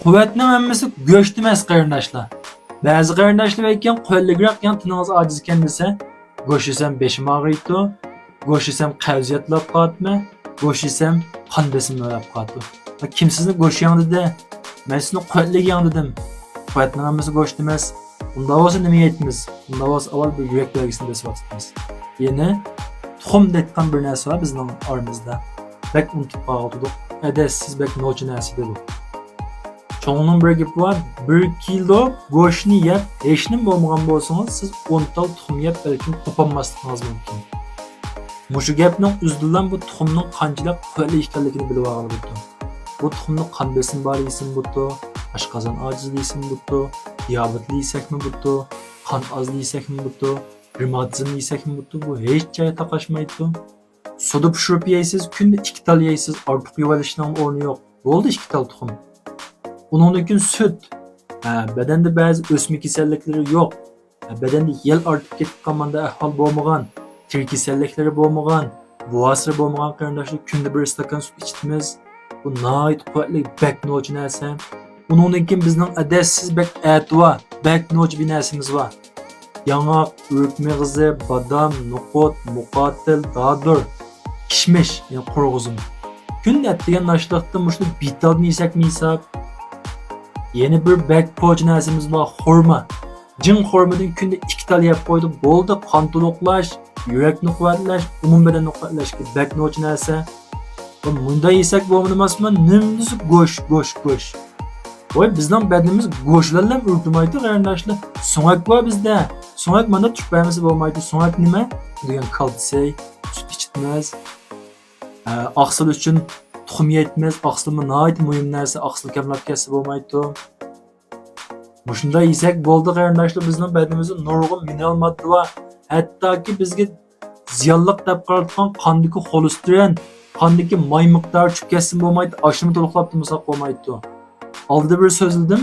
Quvvatning hammasi go'sht emas qarindoshlar. Ba'zi qarindoshlar aytgan qo'lligroq yan tinimiz ojiz ekan desa, go'sht yesam beshim og'riydi, go'sht yesam qavziyatlab qolibmi, go'sht yesam qon besimim o'lib qoldi. Kim sizni go'sht yeng dedi? Men sizni quvvatli yeng dedim. Quvvatning hammasi go'sht emas. Unda bo'lsa nima aytamiz? Unda bo'lsa avval bir yurak belgisini besib o'tamiz. Yeni tuxum deyotgan bir narsa var bizning oramizda. Bak unutib qoldik. Siz bak nochi narsa dedi. Çoğunun bir gibi var, 1 kilo go'shtni yeb, hech nima bo'lmagan bo'lsangiz, siz 10 tal tuxum yeb, balkim qo'polmasligingiz mumkin. Mushu gapning uzdidan bu tuxumning qanchalik quvvatli ekanligini bilib olib bu tuxumni qon besim bor yesin butto, oshqozon ojizligi yesin butto, diabetli yesakmi butto, qon ozligi yesakmi butto, revmatizm yesakmi butto, bu hech joyga taqashmaydi. Suda pishirib yeysiz, kunda 2 tal yeysiz, ortiq yeb olishning o'rni yo'q. Bo'ldi 2 tal tuxum. Bunun süt, bedende bazı ösme kasallikleri yok. Bedende yel artıp ketip kalmanda ahval bo'lmagan, teri kasallikleri bo'lmagan, boğazları bo'lmagan qarindoshlar kunda bir stakan süt içtimiz. Bu nayt quvvatli bek nochi narsa. Bunun bizning adasiz bek atva, bek nochi bir narsamiz var. Yanoq, o'rik meg'izi, badam, no'qot, muqatil, dadur, kishmish, yani qurg'uzum. Kunda atdigan nashliqdan mushuni bitalni yesakmi yesab, yeni bir bek poğaça narsamiz var, xurma. Jin xurmadan kunda 2 tal yeb qo'ydik, bo'ldi, qon to'liqlash, yurakni quvvatlash, umum badanni quvvatlashga bek nochi narsa. Bunda yesak bo'lmasmi? Nimdisi go'sht. Voy bizning badanimiz go'shtlar bilan urtmaydi qarindoshlar. So'ngak bor bizda. So'ngak mana tushpayimiz bo'lmaydi. So'ngak nima? Degan kalsiy, sut ichitmaz. Aqsil uchun tuxum yetmez, aqsilmi nayt muhim narsa, aqsil kamlab ketsa bo'lmaydi. Mushunda yesak bo'ldi qarindoshlar, bizning badanimizda nurg'un mineral modda bor. Hattoki bizga ziyonliq deb qaralgan qondagi xolesterin, qondagi may miqdori tushib ketsa bo'lmaydi, oshni to'liqlab turmasak bo'lmaydi. Oldida bir so'zladim,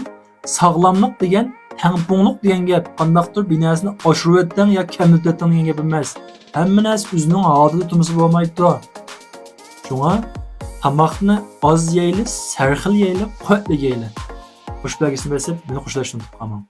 sog'lomlik degan, tangpungliq degan gap, qandaqdir binasini oshirib o'tdan yoki kamlab o'tdan degan gap emas. Hamma narsa o'zining odatiga turmasa bo'lmaydi. Shunga tamoqni oz yeyli, sarxil yeyli, quvvatli yeyli. Xush belgisini besib, beni xushlaştırın. Aman.